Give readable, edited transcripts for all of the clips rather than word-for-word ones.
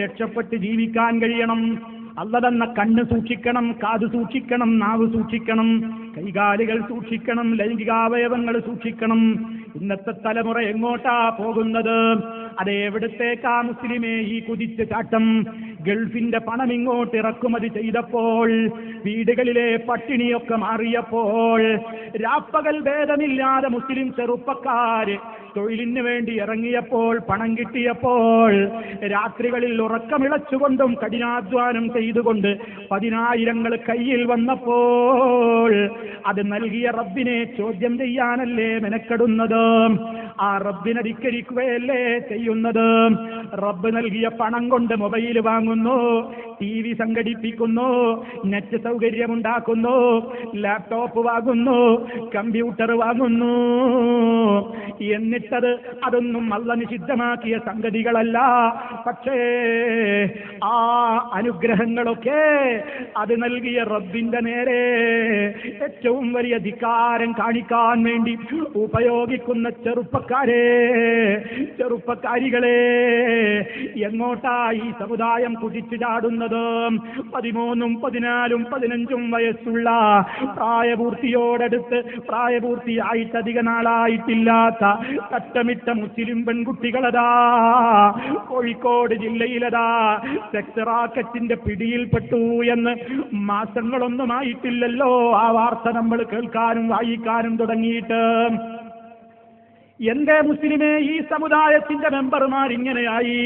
രക്ഷപ്പെട്ട് ജീവിക്കാൻ കഴിയണം. അല്ലാഹ് തന്ന കണ്ണ് സൂക്ഷിക്കണം, കാത് സൂക്ഷിക്കണം, നാവ് സൂക്ഷിക്കണം, കൈകാലുകൾ സൂക്ഷിക്കണം, ലൈംഗികാവയവങ്ങൾ സൂക്ഷിക്കണം. ഇന്നത്തെ തലമുറ എങ്ങോട്ടാ പോകുന്നത്? അതെവിടത്തേക്കാ മുസ്ലിമേ ഈ കുതിച്ചു ചാട്ടം? ഗൾഫിന്റെ പണം ഇങ്ങോട്ട് ഇറക്കുമതി ചെയ്തപ്പോൾ, വീടുകളിലെ പട്ടിണിയൊക്കെ മാറിയപ്പോൾ, രാപ്പകൽ ഭേദമില്ലാതെ മുസ്ലിം ചെറുപ്പക്കാര് തൊഴിലിന് വേണ്ടി ഇറങ്ങിയപ്പോൾ, പണം കിട്ടിയപ്പോൾ, രാത്രികളിൽ ഉറക്കമിളച്ചുകൊണ്ടും കഠിനാധ്വാനം ചെയ്തുകൊണ്ട് 10,000 കയ്യിൽ വന്നപ്പോൾ, അത് നൽകിയ റബ്ബിനെ ചോദ്യം ചെയ്യാനല്ലേ മെനക്കെടുന്നത്? ആ റബ്ബിനെ ധിക്കരിക്കുകയല്ലേ ചെയ്യുന്നത്? റബ്ബ് നൽകിയ പണം കൊണ്ട് മൊബൈൽ വാങ്ങുന്നു, TV സംഘടിപ്പിക്കുന്നു, നെറ്റ് സൗകര്യമുണ്ടാക്കുന്നു, ലാപ്ടോപ്പ് വാങ്ങുന്നു, കമ്പ്യൂട്ടർ വാങ്ങുന്നു. എന്നിട്ടത് അതൊന്നും അല്ലാഹ് നിഷിദ്ധമാക്കിയ സംഗതികളല്ല. പക്ഷേ ആ അനുഗ്രഹങ്ങളൊക്കെ അത് നൽകിയ റബ്ബിന്റെ നേരെ ഏറ്റവും വലിയ ധിക്കാരം കാണിക്കാൻ വേണ്ടി ഉപയോഗിക്കുന്ന ചെറുപ്പക്കാരികളെ, എങ്ങോട്ടാ ഈ സമുദായം കുതിച്ചു ചാടുന്നത്? 13, 14, 15 വയസ്സുള്ള പ്രായപൂർത്തിയായിട്ട് അധിക നാളായിട്ടില്ലാത്ത തട്ടമിട്ട മുസ്ലിം പെൺകുട്ടികളതാ കോഴിക്കോട് ജില്ലയിലതാ സെക്സ് റാക്കറ്റിന്റെ പിടിയിൽപ്പെട്ടു എന്ന് മാസങ്ങളൊന്നുമായിട്ടില്ലല്ലോ ആ വാർത്ത നമ്മൾ കേൾക്കാനും വായിക്കാനും തുടങ്ങിയിട്ട്. എന്തേ മുസ്ലിമേ ഈ സമുദായത്തിന്റെ മെമ്പർമാർ ഇങ്ങനെയായി?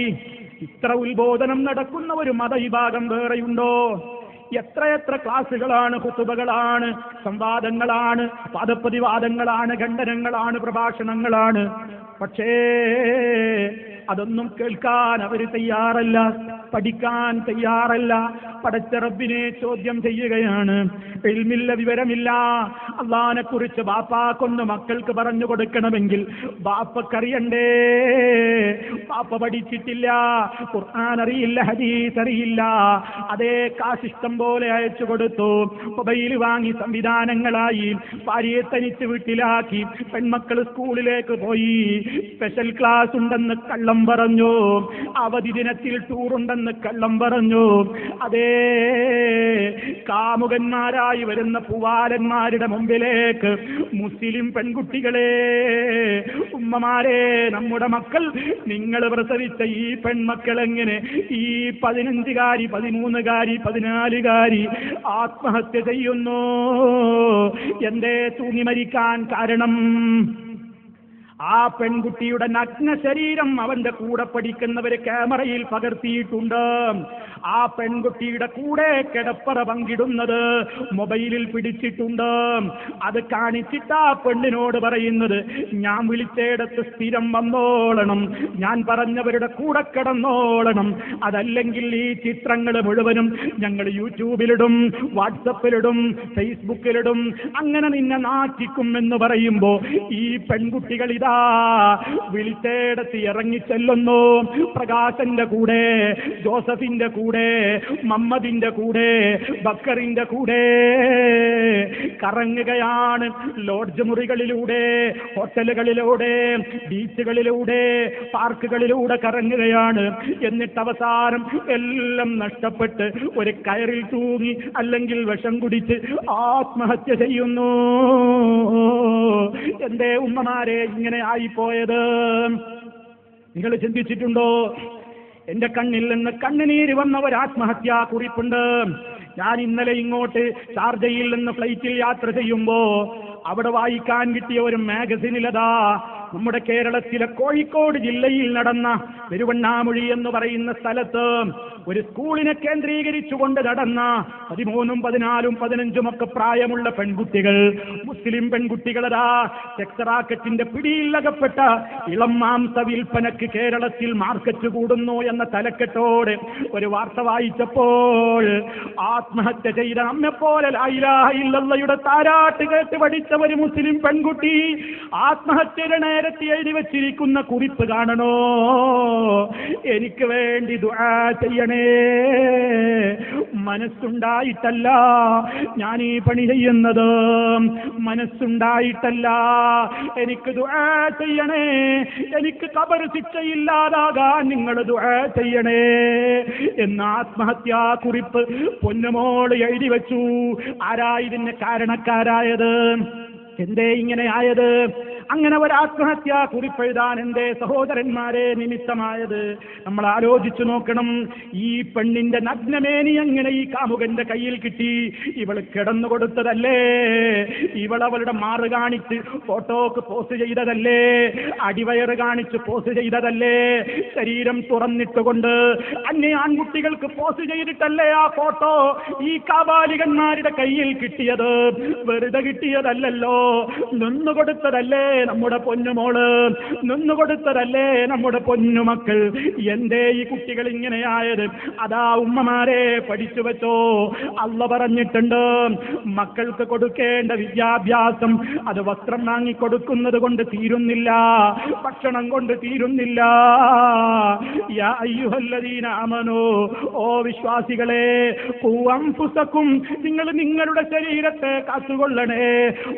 ഇത്ര ഉത്ബോധനം നടക്കുന്ന ഒരു മതവിഭാഗം വേറെയുണ്ടോ? എത്രയെത്ര ക്ലാസുകളാണ്, ഖുതുബകളാണ്, സംവാദങ്ങളാണ്, വാദപ്രതിവാദങ്ങളാണ്, ഖണ്ഡനങ്ങളാണ്, പ്രഭാഷണങ്ങളാണ്. പക്ഷേ അതൊന്നും കേൾക്കാൻ അവർ തയ്യാറല്ല, പഠിക്കാൻ തയ്യാറല്ല. പടച്ച റബ്ബിനെ ചോദ്യം ചെയ്യുകയാണ്. ഇൽമില്ല, വിവരമില്ല. അള്ളാഹിനെ കുറിച്ച് ബാപ്പാക്കൊന്ന് മക്കൾക്ക് പറഞ്ഞു കൊടുക്കണമെങ്കിൽ ബാപ്പക്കറിയണ്ടേ. ബാപ്പ പഠിച്ചിട്ടില്ല, ഖുർആൻ അറിയില്ല, ഹദീസ് അറിയില്ല. അതേ കാശിഷ്ടം പോലെ അയച്ചു കൊടുത്തു, മൊബൈൽ വാങ്ങി സംവിധാനങ്ങളായി, ഭാര്യയെ തനിച്ച് വീട്ടിലാക്കി, പെൺമക്കൾ സ്കൂളിലേക്ക് പോയി, സ്പെഷ്യൽ ക്ലാസ് ഉണ്ടെന്ന് കള്ളം പറഞ്ഞു, അവധി ദിനത്തിൽ ടൂറുണ്ടെന്ന് കള്ളം പറഞ്ഞു. അതേ കാമുകന്മാരായി വരുന്ന പൂവാലന്മാരുടെ മുമ്പിലേക്ക് മുസ്ലിം പെൺകുട്ടികളെ, ഉമ്മമാരെ, നമ്മുടെ മക്കൾ, നിങ്ങൾ പ്രസവിച്ച ഈ പെൺമക്കൾ എങ്ങനെ ഈ 15-കാരി, 13-കാരി, 14-കാരി ആത്മഹത്യ ചെയ്യുന്നു? എന്തേ തൂങ്ങി മരിക്കാൻ കാരണം? ആ പെൺകുട്ടിയുടെ നഗ്ന ശരീരം അവന്റെ കൂടെ പഠിക്കുന്നവര് ക്യാമറയിൽ പകർത്തിയിട്ടുണ്ട്. ആ പെൺകുട്ടിയുടെ കൂടെ കിടപ്പറ പങ്കിടുന്നത് മൊബൈലിൽ പിടിച്ചിട്ടുണ്ട്. അത് കാണിച്ചിട്ട് ആ പെണ്ണിനോട് പറയുന്നത്, ഞാൻ വിളിച്ചയിടത്ത് സ്ഥിരം വന്നോളണം, ഞാൻ പറഞ്ഞവരുടെ കൂടെ കിടന്നോളണം, അതല്ലെങ്കിൽ ഈ ചിത്രങ്ങൾ മുഴുവനും ഞങ്ങൾ യൂട്യൂബിലിടും, വാട്സപ്പിലിടും, ഫേസ്ബുക്കിലിടും, അങ്ങനെ നിന്നെ നാട്ടിക്കും എന്ന് പറയുമ്പോ ഈ പെൺകുട്ടികൾ ഇതാ വിളിച്ചയിടത്ത് ഇറങ്ങിച്ചെല്ലുന്നു. പ്രകാശന്റെ കൂടെ, ജോസഫിന്റെ കൂടെ, മമ്മദിന്റെ കൂടെ, ബക്കറിന്റെ കൂടെ കറങ്ങുകയാണ്. ലോഡ്ജ് മുറികളിലൂടെ, ഹോട്ടലുകളിലൂടെ, ബീച്ചുകളിലൂടെ, പാർക്കുകളിലൂടെ കറങ്ങുകയാണ്. എന്നിട്ട് അവസാനം എല്ലാം നഷ്ടപ്പെട്ട് ഒരു കയറിൽ തൂങ്ങി അല്ലെങ്കിൽ വിഷം കുടിച്ച് ആത്മഹത്യ ചെയ്യുന്നു. എന്തേ ഉമ്മമാരെ ഇങ്ങനെ ആയിപ്പോയത്? നിങ്ങൾ ചിന്തിച്ചിട്ടുണ്ടോ? എന്റെ കണ്ണിൽ നിന്ന് കണ്ണുനീര് വന്ന ഒരു ആത്മഹത്യാ കുറിപ്പുണ്ട്. ഞാൻ ഇന്നലെ ഇങ്ങോട്ട് ഷാർജയിൽ നിന്ന് ഫ്ലൈറ്റിൽ യാത്ര ചെയ്യുമ്പോ അവിടെ വായിക്കാൻ കിട്ടിയ ഒരു മാഗസിനിലതാ നമ്മുടെ കേരളത്തിലെ കോഴിക്കോട് ജില്ലയിൽ നടന്ന പെരുവണ്ണാമൊഴി എന്ന് പറയുന്ന സ്ഥലത്ത് ഒരു സ്കൂളിനെ കേന്ദ്രീകരിച്ചുകൊണ്ട് നടന്ന 13, 14, 15 ഒക്കെ പ്രായമുള്ള പെൺകുട്ടികൾ, മുസ്ലിം പെൺകുട്ടികളതാ സെക്സ് റാക്കറ്റിന്റെ പിടിയിലകപ്പെട്ട ഇളം മാംസ വിൽപ്പനക്ക് കേരളത്തിൽ മാർക്കറ്റ് കൂടുന്നു എന്ന തലക്കെട്ടോട് ഒരു വാർത്ത വായിച്ചപ്പോൾ ആത്മഹത്യ ചെയ്ത നമ്മെപ്പോലെ ലാ ഇലാഹ ഇല്ലല്ലാഹയുടെ താരാട്ട് കേട്ട് പഠിച്ച ഒരു മുസ്ലിം പെൺകുട്ടി ആത്മഹത്യയുടെ നേരത്തെ എഴുതി വച്ചിരിക്കുന്ന കുറിപ്പ് കാണണോ? എനിക്ക് വേണ്ടി ദുആ ചെയ്യണേ, മനസ്സുണ്ടായിട്ടല്ല ഞാൻ ഈ പണി ചെയ്യുന്നത്, മനസ്സുണ്ടായിട്ടല്ല. എനിക്ക് ദുആ ചെയ്യണേ, എനിക്ക് ഖബർ ശിക്ഷയില്ലാതാകാൻ നിങ്ങൾ ദുആ ചെയ്യണേ എന്ന ആത്മഹത്യാ കുറിപ്പ് പൊന്നുമോള് എഴുതി വെച്ചു. ആരാ ഇതിന് കാരണക്കാരായത്? എന്തേ ഇങ്ങനെ ആയത്? അങ്ങനെ ഒരു ആത്മഹത്യാ കുറിപ്പെഴുതാൻ എന്റെ സഹോദരന്മാരെ നിമിത്തമായത് നമ്മൾ ആലോചിച്ചു നോക്കണം. ഈ പെണ്ണിന്റെ നഗ്നമേനി എങ്ങനെ ഈ കാമുകന്റെ കയ്യിൽ കിട്ടി? ഇവള് കിടന്നു കൊടുത്തതല്ലേ? ഇവളവളുടെ മാറ് കാണിച്ച് ഫോട്ടോക്ക് പോസ്റ്റ് ചെയ്തതല്ലേ? അടിവയറ് കാണിച്ച് പോസ്റ്റ് ചെയ്തതല്ലേ? ശരീരം തുറന്നിട്ടുകൊണ്ട് അന്യ ആൺകുട്ടികൾക്ക് പോസ്റ്റ് ചെയ്തിട്ടല്ലേ ആ ഫോട്ടോ ഈ കാബാലികന്മാരുടെ കയ്യിൽ കിട്ടിയത്? വെറുതെ കിട്ടിയതല്ലല്ലോ, നിന്നുകൊടുത്തതല്ലേ നമ്മുടെ പൊന്നുമോള്, നിന്നുകൊടുത്തതല്ലേ നമ്മുടെ പൊന്നുമക്കൾ. എന്തേ ഈ കുട്ടികൾ ഇങ്ങനെയായത്? അതാ ഉമ്മമാരെ പഠിച്ചു വെച്ചോ. അള്ള പറഞ്ഞിട്ടുണ്ട്, മക്കൾക്ക് കൊടുക്കേണ്ട വിദ്യാഭ്യാസം അത് വസ്ത്രം വാങ്ങിക്കൊടുക്കുന്നത് കൊണ്ട് തീരുന്നില്ല, ഭക്ഷണം കൊണ്ട് തീരുന്നില്ല. യാ അയ്യുഹല്ലദീന ആമനൂ, ഓ വിശ്വാസികളെ, ഖൂ അൻഫുസകും, നിങ്ങൾ നിങ്ങളുടെ ശരീരത്തെ കാത്തുകൊള്ളണേ,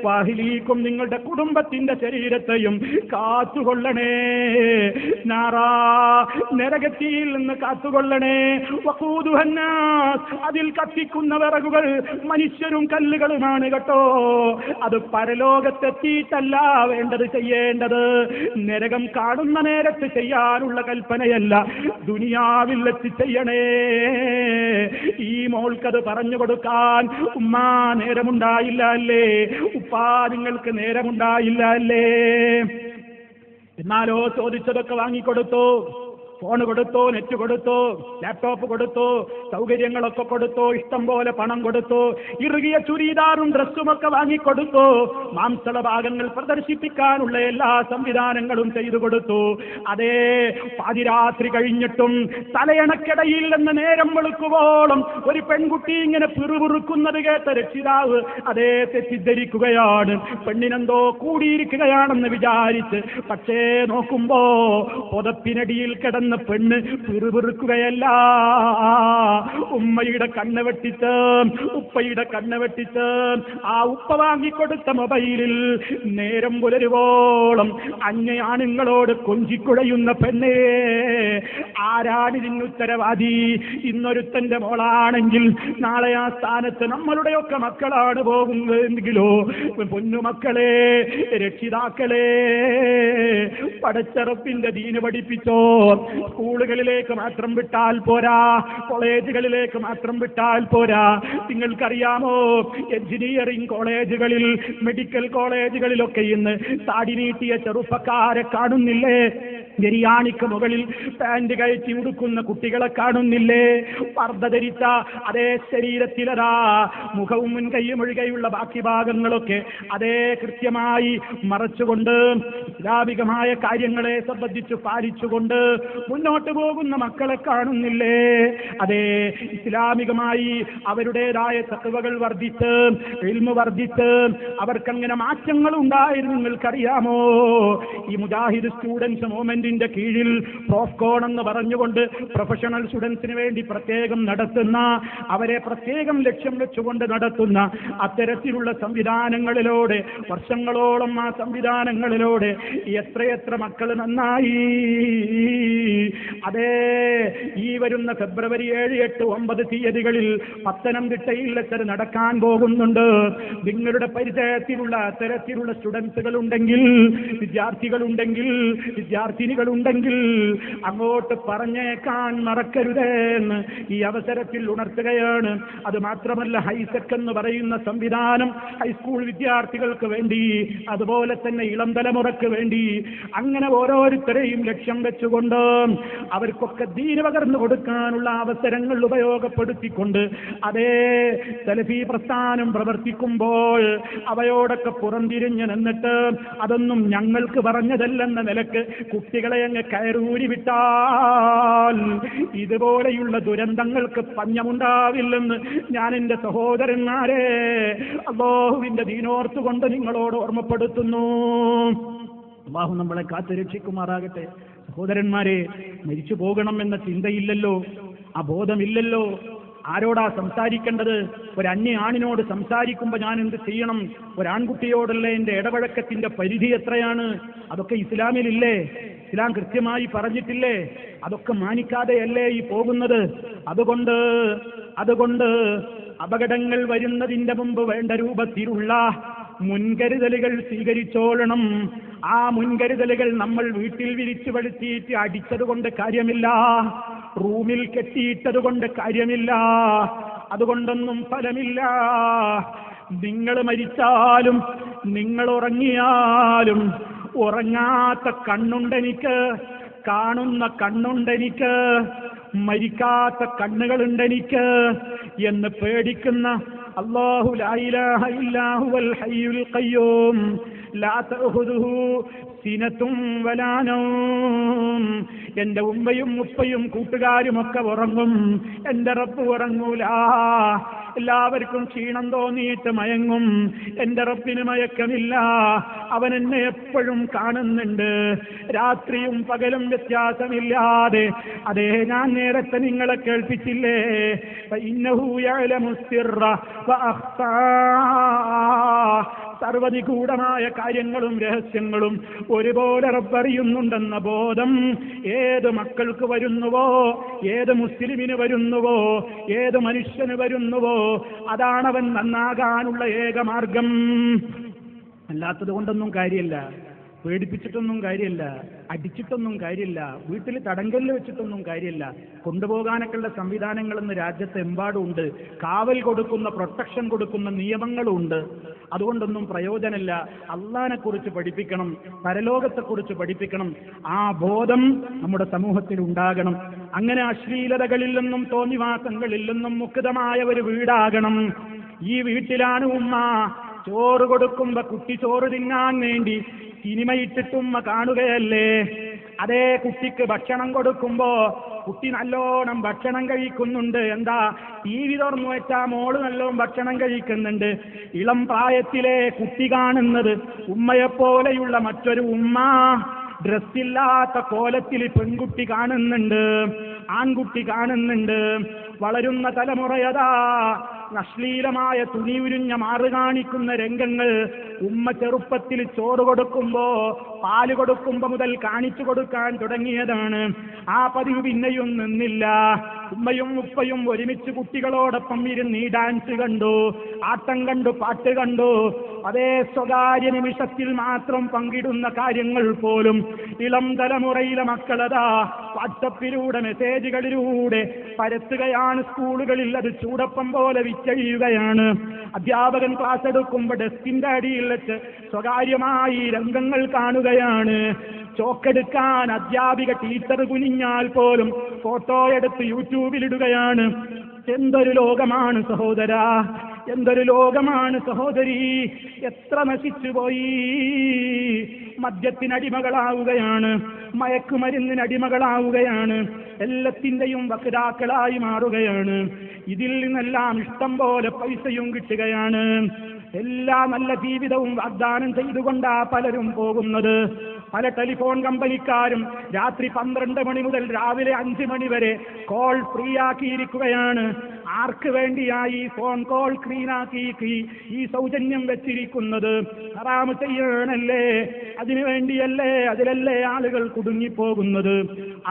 വാഹിലീക്കും, നിങ്ങളുടെ കുടുംബത്തിന്റെ ശരീരത്തെയും കാത്തുകൊള്ളണേ, നാറാ, നരകത്തിയിൽ നിന്ന് കാത്തുകൊള്ളണേ, വഖൂദുഹന്നാസ്, അതിൽ കത്തിക്കുന്ന വിറകുകൾ മനുഷ്യരും കല്ലുകളുമാണ് കേട്ടോ. അത് പരലോകത്തെത്തിയിട്ടല്ല വേണ്ടത് ചെയ്യേണ്ടത്, നരകം കാണുന്ന നേരത്ത് ചെയ്യാനുള്ള കൽപ്പനയല്ല, ദുനിയാവിൽ എത്തി ചെയ്യണേ. ഈ മോൾക്കത് പറഞ്ഞു കൊടുക്കാൻ ഉമ്മാ നേരമുണ്ടായില്ല അല്ലേ? ഉപ്പാ നിങ്ങൾക്ക് നേരമുണ്ടായില്ല അല്ലേ? എന്നാലോ ചോദിച്ചതൊക്കെ വാങ്ങിക്കൊടുത്തു. ഫോൺ കൊടുത്തോ, നെറ്റ് കൊടുത്തോ, ലാപ്ടോപ്പ് കൊടുത്തോ, സൗകര്യങ്ങളൊക്കെ കൊടുത്തോ, ഇഷ്ടം പോലെ പണം കൊടുത്തോ, ഇറുകിയ ചുരിദാറും ഡ്രസ്സുമൊക്കെ വാങ്ങിക്കൊടുത്തു, മാംസള ഭാഗങ്ങൾ പ്രദർശിപ്പിക്കാനുള്ള എല്ലാ സംവിധാനങ്ങളും ചെയ്തു കൊടുത്തു. അതേ, പാതിരാത്രി കഴിഞ്ഞിട്ടും തലയണക്കിടയിൽ നിന്ന് നേരം വെളുക്കുവോളം ഒരു പെൺകുട്ടി ഇങ്ങനെ പിറുപിറുക്കുന്നത് കേട്ട രക്ഷിതാവ് അതേ തെറ്റിദ്ധരിക്കുകയാണ്, പെണ്ണിനെന്തോ കൂടിയിരിക്കുകയാണെന്ന് വിചാരിച്ച്. പക്ഷേ നോക്കുമ്പോ പുതപ്പിനടിയിൽ കിടന്ന പെണ്ണ് പിറുപിറുക്കുകയല്ല, ഉമ്മയുടെ കണ്ണ് വെട്ടിച്ച്, ഉപ്പയുടെ കണ്ണ് വെട്ടിച്ച്, ആ ഉപ്പ വാങ്ങിക്കൊടുത്ത മൊബൈലിൽ നേരം പുലരുവോളം അന്യാണുങ്ങളോട് കൊഞ്ചിക്കുഴയുന്ന പെണ്ണേ. ആരാണിതിന് ഉത്തരവാദി? ഇന്നൊരുത്തന്റെ മോളാണെങ്കിൽ നാളെ ആ സ്ഥാനത്ത് നമ്മളുടെയൊക്കെ മക്കളാണ് പോകുന്നതെങ്കിലോ? പൊന്നുമക്കളെ, രക്ഷിതാക്കളെ, പടച്ചറപ്പിന്റെ ദീന് പഠിപ്പിച്ചോ. സ്കൂളുകളിലേക്ക് മാത്രം വിട്ടാൽ പോരാ, കോളേജുകളിലേക്ക് മാത്രം വിട്ടാൽ പോരാ. നിങ്ങൾക്കറിയാമോ, എഞ്ചിനീയറിംഗ് കോളേജുകളിൽ, മെഡിക്കൽ കോളേജുകളിലൊക്കെ ഇന്ന് താടി നീട്ടിയ ചെറുപ്പക്കാരെ കാണുന്നില്ലേ? ബിരിയാണിക്ക് മുകളിൽ പാന്റ് കയറ്റി ഉടുക്കുന്ന കുട്ടികളെ കാണുന്നില്ലേ? പർദ്ദ ധരിച്ച അതേ ശരീരത്തിലതാ മുഖവും മുൻകൈയും ഒഴികെയുള്ള ബാക്കി ഭാഗങ്ങളൊക്കെ അതേ കൃത്യമായി മറച്ചുകൊണ്ട് ഇസ്ലാമികമായ കാര്യങ്ങളെ സംബന്ധിച്ച് പാലിച്ചുകൊണ്ട് മുന്നോട്ട് പോകുന്ന മക്കളെ കാണുന്നില്ലേ? അതേ, ഇസ്ലാമികമായി അവരുടേതായ തഖ്വകൾ വർദ്ധിച്ച്, ഇൽമു വർദ്ധിച്ച് അവർക്കങ്ങനെ മാറ്റങ്ങൾ ഉണ്ടായിരുന്നു. നിങ്ങൾക്കറിയാമോ, ഈ മുജാഹിദ് സ്റ്റുഡൻസ് മൂവ്മെന്റിന്റെ കീഴിൽ പ്രോഫ്കോൺ എന്ന് പറഞ്ഞുകൊണ്ട് പ്രൊഫഷണൽ സ്റ്റുഡൻസിന് വേണ്ടി പ്രത്യേകം നടത്തുന്ന, അവരെ പ്രത്യേകം ലക്ഷ്യം വെച്ചുകൊണ്ട് നടത്തുന്ന അത്തരത്തിലുള്ള സംവിധാനങ്ങളിലൂടെ വർഷങ്ങളോളം ആ സംവിധാനങ്ങളിലൂടെ എത്രയെത്ര മക്കൾ നന്നായി. അതേ, ഈ വരുന്ന ഫെബ്രുവരി 7, 8, 9 തീയതികളിൽ പത്തനംതിട്ടയിൽ വെച്ചത് നടക്കാൻ പോകുന്നുണ്ട്. നിങ്ങളുടെ പരിചയത്തിലുള്ള അത്തരത്തിലുള്ള സ്റ്റുഡൻസുകൾ ഉണ്ടെങ്കിൽ, വിദ്യാർത്ഥികളുണ്ടെങ്കിൽ, വിദ്യാർത്ഥിനികളുണ്ടെങ്കിൽ അങ്ങോട്ട് പറഞ്ഞേക്കാൻ മറക്കരുതെന്ന് ഈ അവസരത്തിൽ ഉണർത്തുകയാണ്. അത് മാത്രമല്ല, ഹൈസെക് എന്ന് പറയുന്ന സംവിധാനം ഹൈസ്കൂൾ വിദ്യാർത്ഥികൾക്ക് വേണ്ടി, അതുപോലെ തന്നെ ഇളം തലമുറക്ക് വേണ്ടി, അങ്ങനെ ഓരോരുത്തരെയും ലക്ഷ്യം വെച്ചുകൊണ്ട് അവർക്കൊക്കെ ദീന് പകർന്നു കൊടുക്കാനുള്ള അവസരങ്ങൾ ഉപയോഗപ്പെടുത്തിക്കൊണ്ട് അതേ സലഫി പ്രസ്ഥാനം പ്രവർത്തിക്കുമ്പോൾ അവയോടൊക്കെ പുറംതിരിഞ്ഞ് നിന്നിട്ട് അതൊന്നും ഞങ്ങൾക്ക് പറഞ്ഞതല്ലെന്ന നിലക്ക് കുട്ടികളെ അങ്ങ് കയറൂരി വിട്ടാൽ ഇതുപോലെയുള്ള ദുരന്തങ്ങൾക്ക് പഞ്ഞമുണ്ടാവില്ലെന്ന് ഞാൻ എൻ്റെ സഹോദരന്മാരെ അല്ലാഹുവിന്റെ ദീനോർത്തുകൊണ്ട് നിങ്ങളോട് ഓർമ്മപ്പെടുത്തുന്നു. അല്ലാഹു നമ്മളെ കാത്തു രക്ഷിക്കുമാറാകട്ടെ. സഹോദരന്മാരെ, മരിച്ചു പോകണം എന്ന ചിന്തയില്ലല്ലോ, ആ ബോധമില്ലല്ലോ. ആരോടാ സംസാരിക്കേണ്ടത്? ഒരന്യ ആണിനോട് സംസാരിക്കുമ്പോൾ ഞാൻ എന്ത് ചെയ്യണം? ഒരാൺകുട്ടിയോടുള്ള എൻ്റെ ഇടപഴക്കത്തിന്റെ പരിധി എത്രയാണ്? അതൊക്കെ ഇസ്ലാമിലില്ലേ? ഇസ്ലാം കൃത്യമായി പറഞ്ഞിട്ടില്ലേ? അതൊക്കെ മാനിക്കാതെയല്ലേ ഈ പോകുന്നത്? അതുകൊണ്ട് അപകടങ്ങൾ വരുന്നതിന്റെ മുമ്പ് വേണ്ട രൂപത്തിലുള്ള മുൻകരുതലുകൾ സ്വീകരിച്ചോളണം. ആ മുൻകരുതലുകൾ നമ്മൾ വീട്ടിൽ വിരിച്ചു വെളുത്തിയിട്ട് അടിച്ചതുകൊണ്ട് കാര്യമില്ല, റൂമിൽ കെട്ടിയിട്ടതുകൊണ്ട് കാര്യമില്ല, അതുകൊണ്ടൊന്നും ഫലമില്ല. നിങ്ങൾ മരിച്ചാലും നിങ്ങൾ ഉറങ്ങിയാലും ഉറങ്ങാത്ത കണ്ണുണ്ടെനിക്ക്, കാണുന്ന കണ്ണുണ്ടെനിക്ക്, മരിക്കാത്ത കണ്ണുകളുണ്ടെനിക്ക് എന്ന് പേടിക്കുന്ന അല്ലാഹു ലാ ഇലാഹ ഇല്ലാ ഹുവൽ ഹയ്യുൽ ഖയ്യൂം ലാ തഅഖുദുഹു സിനത്തും വലാ നൗം. എന്റെ ഉമ്മയും ഉപ്പയും കൂട്ടുകാരുമൊക്കെ ഉറങ്ങും, എന്റെ റബ്ബ് ഉറങ്ങൂല. എല്ലാവർക്കും ക്ഷീണം തോന്നിയിട്ട് മയങ്ങും, എന്റെ റബ്ബിന് മയക്കമില്ല. അവൻ എന്നെ എപ്പോഴും കാണുന്നുണ്ട്, രാത്രിയും പകലും വ്യത്യാസമില്ലാതെ. അതേ, ഞാൻ നേരത്തെ നിങ്ങളെ കേൾപ്പിച്ചില്ലേ, ഇന്നഹു യഅലമു സിർറ വഅഖ്ഫാ. സർവ്വനിഗൂഢമായ കാര്യങ്ങളും രഹസ്യങ്ങളും ഒരുപോലെ റബ്ബറിയുന്നുണ്ടെന്ന ബോധം ഏത് മക്കൾക്ക് വരുന്നുവോ, ഏത് മുസ്ലിമിന് വരുന്നുവോ, ഏത് മനുഷ്യന് വരുന്നുവോ, അതാണവൻ നന്നാകാനുള്ള ഏകമാർഗം. അല്ലാത്തത് കൊണ്ടൊന്നും കാര്യമില്ല, പേടിപ്പിച്ചിട്ടൊന്നും കാര്യമില്ല, അടിച്ചിട്ടൊന്നും കാര്യമില്ല, വീട്ടിൽ തടങ്കലിൽ വെച്ചിട്ടൊന്നും കാര്യമില്ല. കൊണ്ടുപോകാനൊക്കെയുള്ള സംവിധാനങ്ങൾ ഇന്ന് രാജ്യത്തെമ്പാടുമുണ്ട്, കാവൽ കൊടുക്കുന്ന, പ്രൊട്ടക്ഷൻ കൊടുക്കുന്ന നിയമങ്ങളുമുണ്ട്. അതുകൊണ്ടൊന്നും പ്രയോജനമില്ല. അള്ളാഹിനെ കുറിച്ച് പഠിപ്പിക്കണം, പരലോകത്തെക്കുറിച്ച് പഠിപ്പിക്കണം. ആ ബോധം നമ്മുടെ സമൂഹത്തിൽ ഉണ്ടാകണം. അങ്ങനെ അശ്ലീലതകളിൽ നിന്നും തോന്നിവാസങ്ങളിൽ നിന്നും മുക്തമായ ഒരു വീടാകണം. ഈ വീട്ടിലാണ് ഉമ്മ ചോറ് കൊടുക്കുമ്പോ കുട്ടി ചോറ് തിന്നാൻ വേണ്ടി സിനിമയിട്ടിട്ട് ഉമ്മ കാണുകയല്ലേ. അതേ, കുട്ടിക്ക് ഭക്ഷണം കൊടുക്കുമ്പോ കുട്ടി നല്ലോണം ഭക്ഷണം കഴിക്കുന്നുണ്ട്. എന്താ, TV തുറന്നു വെച്ചാ മോള് നല്ലോണം ഭക്ഷണം കഴിക്കുന്നുണ്ട്. ഇളം പ്രായത്തിലെ കുട്ടി കാണുന്നത് ഉമ്മയെപ്പോലെയുള്ള മറ്റൊരു ഉമ്മ. ഡ്രസ്സില്ലാത്ത കോലത്തിൽ പെൺകുട്ടി കാണുന്നുണ്ട്, ആൺകുട്ടി കാണുന്നുണ്ട്. വളരുന്ന തലമുറയതാ അശ്ലീലമായ തുണി ഉരിഞ്ഞ മാറ് കാണിക്കുന്ന രംഗങ്ങൾ ഉമ്മ ചെറുപ്പത്തിൽ ചോറ് കൊടുക്കുമ്പോ, പാല് കൊടുക്കുമ്പോ മുതൽ കാണിച്ചു കൊടുക്കാൻ തുടങ്ങിയതാണ്. ആ പതിവ് പിന്നെയും നിന്നില്ല. ഉമ്മയും ഉപ്പയും ഒരുമിച്ച് കുട്ടികളോടൊപ്പം ഇരുന്ന് ഈ ഡാൻസ് കണ്ടു, ആട്ടം കണ്ടു, പാട്ട് കണ്ടു. അതേ, സ്വകാര്യ നിമിഷത്തിൽ മാത്രം പങ്കിടുന്ന കാര്യങ്ങൾ പോലും ഇളം തലമുറയിലെ മക്കളതാ വാട്സപ്പിലൂടെ, മെസ്സേജുകളിലൂടെ പരത്തുകയാണ്. സ്കൂളുകളിൽ അത് ചൂടപ്പം പോലെ വിറ്റഴിയുകയാണ്. അധ്യാപകൻ ക്ലാസ് എടുക്കുമ്പോൾ ഡെസ്കിന്റെ അടിയിൽ വെച്ച് സ്വകാര്യമായി രംഗങ്ങൾ കാണുകയാണ്. ചോക്കെടുക്കാൻ അധ്യാപിക ടീച്ചർ കുനിഞ്ഞാൽ പോലും ഫോട്ടോ എടുത്ത് യൂട്യൂബിലിടുകയാണ്. എന്തൊരു ലോകമാണ് സഹോദരാ, എന്തൊരു ലോകമാണ് സഹോദരി. എത്ര നശിച്ചുപോയി. മദ്യത്തിനടിമകളാവുകയാണ്, മയക്കുമരുന്നിനടിമകളാവുകയാണ്, എല്ലാത്തിൻ്റെയും വക്താക്കളായി മാറുകയാണ്. ഇതിൽ നിന്നെല്ലാം ഇഷ്ടം പോലെ പൈസയും കിട്ടുകയാണ്. എല്ലാ നല്ല ജീവിതവും വാഗ്ദാനം ചെയ്തുകൊണ്ടാ പലരും പോകുന്നത്. പല ടെലിഫോൺ കമ്പനിക്കാരും രാത്രി 12 മണി മുതൽ രാവിലെ 5 മണി വരെ കോൾ ഫ്രീ ആക്കിയിരിക്കുകയാണ്. ആർക്ക് വേണ്ടിയായി ഫോൺ കോൾ ക്ലീനാക്കി ഈ സൗജന്യം വെച്ചിരിക്കുന്നത്? ഹറാമ് ചെയ്യാനല്ലേ, അതിനു വേണ്ടിയല്ലേ, അതിലല്ലേ ആളുകൾ കുടുങ്ങിപ്പോകുന്നത്.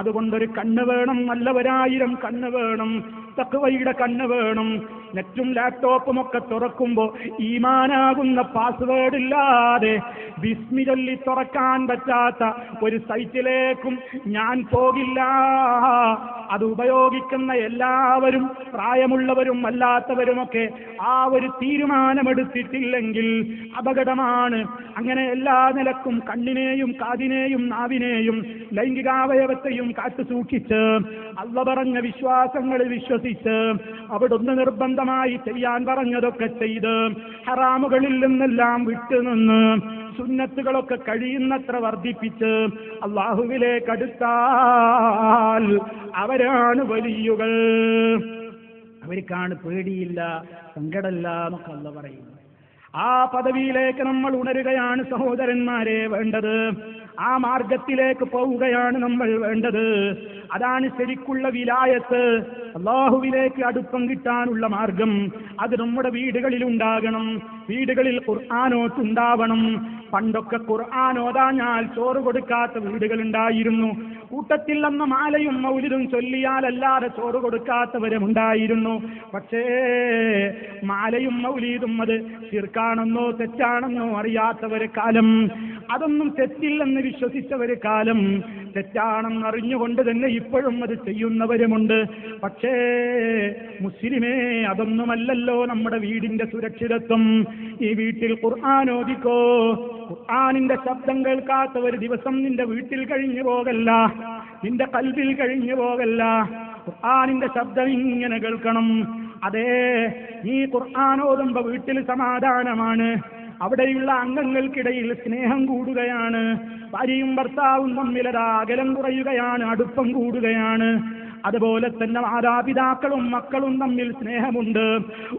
അതുകൊണ്ടൊരു കണ്ണ് വേണം, നല്ലവരായിരം കണ്ണ് വേണം, തഖ്വയുടെ കണ്ണ് വേണം. നെറ്റും ലാപ്ടോപ്പും ഒക്കെ തുറക്കുമ്പോ ഈമാനാകുന്ന പാസ്വേഡ് ഇല്ലാതെ ബിസ്മി ചൊല്ലി തുറക്കാൻ പറ്റാത്ത ഒരു സൈറ്റിലേക്കും ഞാൻ പോകില്ല. അത് ഉപയോഗിക്കുന്ന എല്ലാവരും, പ്രായമുള്ളവരും അല്ലാത്തവരുമൊക്കെ ആ ഒരു തീരുമാനമെടുത്തിട്ടില്ലെങ്കിൽ അപകടമാണ്. അങ്ങനെ എല്ലാ നിലക്കും കണ്ണിനെയും കാതിനെയും നാവിനെയും ലൈംഗികാവയവത്തെയും കാത്തു സൂക്ഷിച്ച് അല്ലാഹു പറഞ്ഞ വിശ്വാസങ്ങളിൽ വിശ്വസിച്ച് അവിടുന്ന് നിർബന്ധമായി ചെയ്യാൻ പറഞ്ഞതൊക്കെ ചെയ്ത് ഹറാമുകളിൽ നിന്നെല്ലാം വിട്ടുനിന്ന് സുന്നത്തുകളൊക്കെ കഴിയുന്നത്ര വർദ്ധിപ്പിച്ച് അല്ലാഹുവിലേക്ക് അടുത്താൽ അവരാണ് വലിയുകൾ. അവർക്കാണ് പേടിയില്ല, സങ്കടമില്ല എന്നൊക്കെ അല്ലാഹു പറയുന്നു. ആ പദവിയിലേക്ക് നമ്മൾ ഉണരുകയാണ് സഹോദരന്മാരെ വേണ്ടത്. ആ മാർഗത്തിലേക്ക് പോവുകയാണ് നമ്മൾ വേണ്ടത്. അതാണ് ശരിക്കുള്ള വിലായത്ത്, അല്ലാഹുവിലേക്ക് അടുപ്പം കിട്ടാനുള്ള മാർഗം. അത് നമ്മുടെ വീടുകളിൽ ഉണ്ടാകണം. വീടുകളിൽ ഖുർആനോത്തുണ്ടാവണം. പണ്ടൊക്കെ ഖുർആനോദാഞ്ഞാൽ ചോറ് കൊടുക്കാത്ത വീടുകളുണ്ടായിരുന്നു. കൂട്ടത്തിൽ അന്ന് മാലയും മൗലിദും ചൊല്ലിയാലല്ലാതെ ചോറ് കൊടുക്കാത്തവരുമുണ്ടായിരുന്നു. പക്ഷേ മാലയും മൗലീദും അത് ശിർക്കാണെന്നോ തെറ്റാണെന്നോ അറിയാത്തവരെ കാലം, അതൊന്നും തെറ്റില്ലെന്ന് വിശ്വസിച്ചവരെ കാലം, തെറ്റാണെന്ന് അറിഞ്ഞുകൊണ്ട് തന്നെ ഇപ്പോഴും അത് ചെയ്യുന്നവരുമുണ്ട്. പക്ഷേ മുസ്ലിമേ, അതൊന്നുമല്ലല്ലോ നമ്മുടെ വീടിന്റെ സുരക്ഷിതത്വം. ഈ വീട്ടിൽ ഖുർആൻ ഓതിക്കോ. ഖുർആനിന്റെ ശബ്ദം കേൾക്കാത്ത ഒരു ദിവസം നിന്റെ വീട്ടിൽ കഴിഞ്ഞു പോകല്ല, നിന്റെ കൽബിൽ കഴിഞ്ഞു പോകല്ല. ഖുർആനിന്റെ ശബ്ദം ഇങ്ങനെ കേൾക്കണം. അതേ, നീ ഖുർആൻ ഓതുമ്പോ വീട്ടിൽ സമാധാനമാണ്. അവിടെയുള്ള അംഗങ്ങൾക്കിടയിൽ സ്നേഹം കൂടുകയാണ്. ഭാര്യയും ഭർത്താവും തമ്മിലതാ അകലം കുറയുകയാണ്, അടുപ്പം കൂടുകയാണ്. അതുപോലെ തന്നെ മാതാപിതാക്കളും മക്കളും തമ്മിൽ സ്നേഹമുണ്ട്.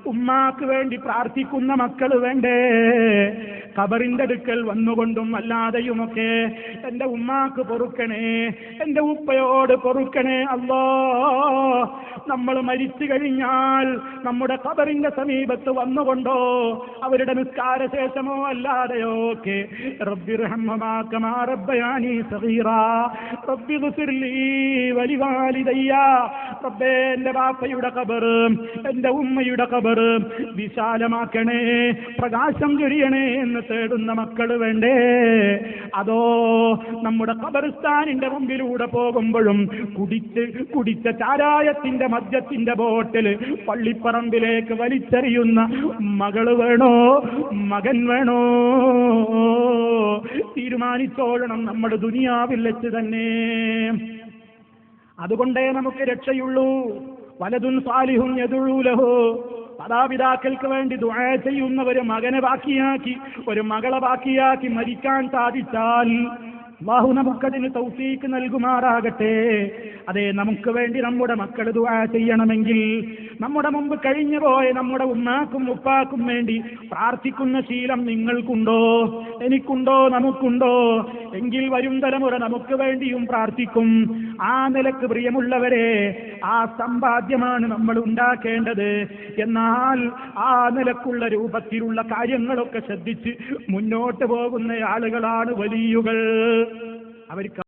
ഉമ്മാക്ക് വേണ്ടി പ്രാർത്ഥിക്കുന്ന മക്കൾ വേണ്ടേ? ഖബറിന്റെ അടുക്കൽ വന്നുകൊണ്ടും അല്ലാതെയുമൊക്കെ എന്റെ ഉമ്മാക്ക് പൊറുക്കണേ, എന്റെ ഉപ്പയോട് പൊറുക്കണേ അല്ലാ. നമ്മൾ മരിച്ചു കഴിഞ്ഞാൽ നമ്മുടെ ഖബറിന്റെ സമീപത്ത് വന്നുകൊണ്ടോ അവരുടെ നിസ്കാര ശേഷമോ അല്ലാതെയോ ഒക്കെ റബ്ബിർഹംഹുമാ കമാ റബ്ബയാനി സഗീറാ റബ്ബിഗ്ഫിർലി വലിവാലിദയ്യ, റബ്ബേ എന്റെ ബാപ്പയുടെ ഖബർ, എന്റെ ഉമ്മയുടെ ഖബർ വിശാലമാക്കണേ, പ്രകാശം ചൊരിയണേ എന്ന് തേടുന്ന മക്കൾ വേണ്ടേ? അതോ നമ്മുടെ ഖബർസ്ഥാനിന്റെ മുമ്പിലൂടെ പോകുമ്പോഴും കുടിച്ച ചാരായത്തിന്റെ മദ്യത്തിന്റെ ബോട്ടിൽ പള്ളിപ്പറമ്പിലേക്ക് വലിച്ചെറിയുന്ന മകള് വേണോ, മകൻ വേണോ? തീരുമാനിച്ചോളണം നമ്മുടെ ദുനിയാവിൽ വെച്ച് തന്നെ. അതുകൊണ്ടേ നമുക്ക് രക്ഷയുള്ളൂ. വലതുൻ സാലിഹുൻ യദുഉ ലഹു, മാതാപിതാക്കൾക്ക് വേണ്ടി ദുആ ചെയ്യുന്ന ഒരു മകനെ ബാക്കിയാക്കി, ഒരു മകളെ ബാക്കിയാക്കി മരിക്കാൻ സാധിച്ചാൽ അല്ലാഹു നമുക്കതിന് തൗഫീക്ക് നൽകുമാറാകട്ടെ. അതെ, നമുക്ക് വേണ്ടി നമ്മുടെ മക്കൾ ദുആ ചെയ്യണമെങ്കിൽ നമ്മുടെ മുമ്പ് കഴിഞ്ഞു പോയ നമ്മുടെ ഉമ്മാക്കും ഉപ്പാക്കും വേണ്ടി പ്രാർത്ഥിക്കുന്ന ശീലം നിങ്ങൾക്കുണ്ടോ, എനിക്കുണ്ടോ, നമുക്കുണ്ടോ? എങ്കിൽ വരും തലമുറ നമുക്ക് വേണ്ടിയും പ്രാർത്ഥിക്കും. ആ നിലക്ക് പ്രിയമുള്ളവരെ, ആ സമ്പാദ്യമാണ് നമ്മൾ ഉണ്ടാക്കേണ്ടത്. എന്നാൽ ആ നിലക്കുള്ള രൂപത്തിലുള്ള കാര്യങ്ങളൊക്കെ ശ്രദ്ധിച്ച് മുന്നോട്ട് പോകുന്ന ആളുകളാണ് വലിയുകൾ. അവർക്ക്